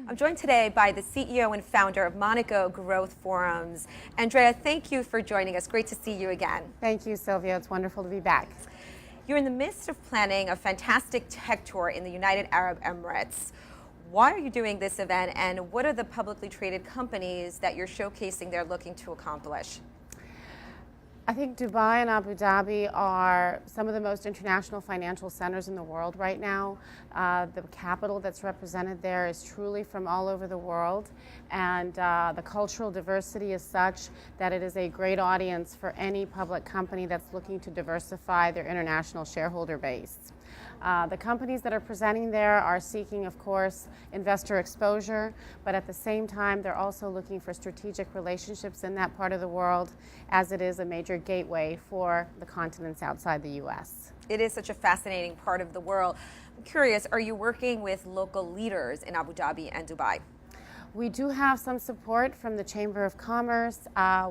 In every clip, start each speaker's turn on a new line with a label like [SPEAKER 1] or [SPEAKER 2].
[SPEAKER 1] I'm joined today by the CEO and founder of Monaco Growth Forums. Andrea, thank you for joining us. Great to see you again.
[SPEAKER 2] Thank you, Sylvia. It's wonderful to be back.
[SPEAKER 1] You're in the midst of planning a fantastic tech tour in the United Arab Emirates. Why are you doing this event, and what are the publicly traded companies that you're showcasing they're looking to accomplish?
[SPEAKER 2] I think Dubai and Abu Dhabi are some of the most international financial centers in the world right now. The capital that's represented there is truly from all over the world, and the cultural diversity is such that it is a great audience for any public company that's looking to diversify their international shareholder base. The companies that are presenting there are seeking, of course, investor exposure, but at the same time, they're also looking for strategic relationships in that part of the world, as it is a major gateway for the continents outside the U.S.
[SPEAKER 1] It is such a fascinating part of the world. I'm curious, are you working with local leaders in Abu Dhabi and Dubai?
[SPEAKER 2] We do have some support from the Chamber of Commerce.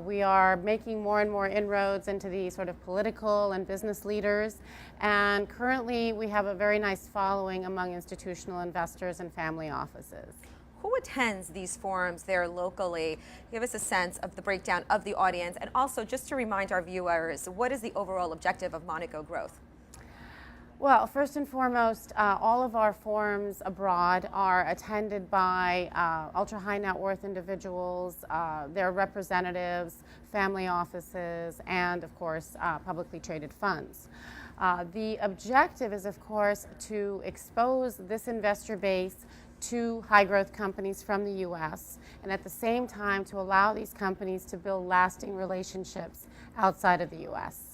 [SPEAKER 2] We are making more and more inroads into the sort of political and business leaders. And currently we have a very nice following among institutional investors and family offices.
[SPEAKER 1] Who attends these forums there locally? Give us a sense of the breakdown of the audience. And also, just to remind our viewers, what is the overall objective of Monaco Growth?
[SPEAKER 2] Well, first and foremost, all of our forums abroad are attended by ultra-high net worth individuals, their representatives, family offices, and of course, publicly traded funds. The objective is, of course, to expose this investor base to high-growth companies from the U.S. and at the same time to allow these companies to build lasting relationships outside of the U.S.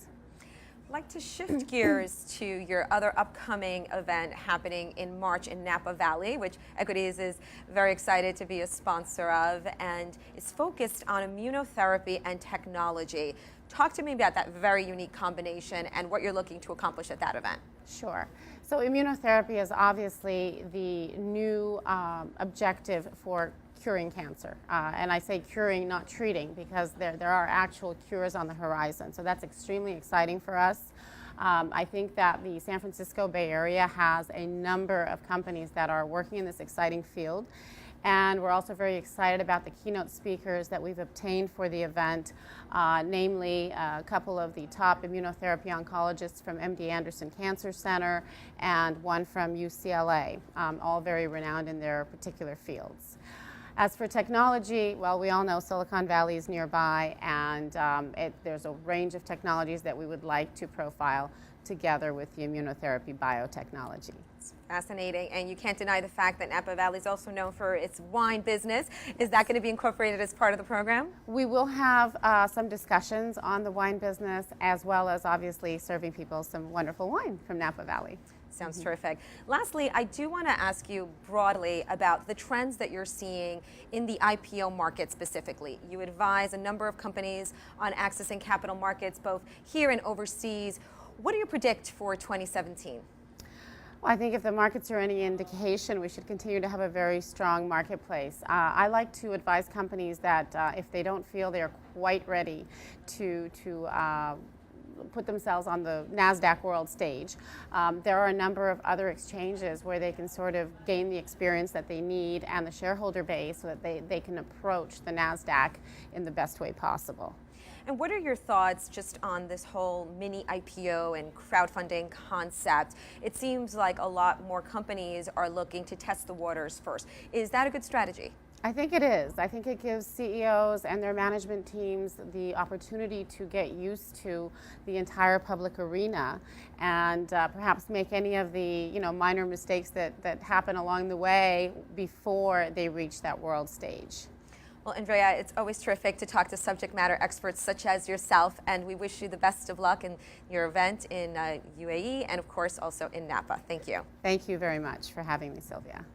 [SPEAKER 1] I'd like to shift gears to your other upcoming event happening in March in Napa Valley, which Equities is very excited to be a sponsor of, and is focused on immunotherapy and technology. Talk to me about that very unique combination and what you're looking to accomplish at that event.
[SPEAKER 2] Sure. So immunotherapy is obviously the new objective for curing cancer. And I say curing, not treating, because there are actual cures on the horizon. So that's extremely exciting for us. I think that the San Francisco Bay Area has a number of companies that are working in this exciting field. And we're also very excited about the keynote speakers that we've obtained for the event, namely a couple of the top immunotherapy oncologists from MD Anderson Cancer Center and one from UCLA, all very renowned in their particular fields. As for technology, well, we all know Silicon Valley is nearby, and there's a range of technologies that we would like to profile together with the immunotherapy biotechnology.
[SPEAKER 1] It's fascinating, and you can't deny the fact that Napa Valley is also known for its wine business. Is that going to be incorporated as part of the program?
[SPEAKER 2] We will have some discussions on the wine business, as well as obviously serving people some wonderful wine from Napa Valley.
[SPEAKER 1] Sounds terrific. Lastly, I do want to ask you broadly about the trends that you're seeing in the IPO market specifically. You advise a number of companies on accessing capital markets, both here and overseas. What do you predict for 2017?
[SPEAKER 2] Well, I think if the markets are any indication, we should continue to have a very strong marketplace. I like to advise companies that if they don't feel they're quite ready to put themselves on the NASDAQ world stage, there are a number of other exchanges where they can sort of gain the experience that they need and the shareholder base so that they can approach the NASDAQ in the best way possible.
[SPEAKER 1] And what are your thoughts just on this whole mini IPO and crowdfunding concept? It seems like a lot more companies are looking to test the waters first. Is that a good strategy?
[SPEAKER 2] I think it is. I think it gives CEOs and their management teams the opportunity to get used to the entire public arena and perhaps make any of the minor mistakes that happen along the way before they reach that world stage.
[SPEAKER 1] Well, Andrea, it's always terrific to talk to subject matter experts such as yourself, and we wish you the best of luck in your event in UAE and, of course, also in Napa. Thank you.
[SPEAKER 2] Thank you very much for having me, Sylvia.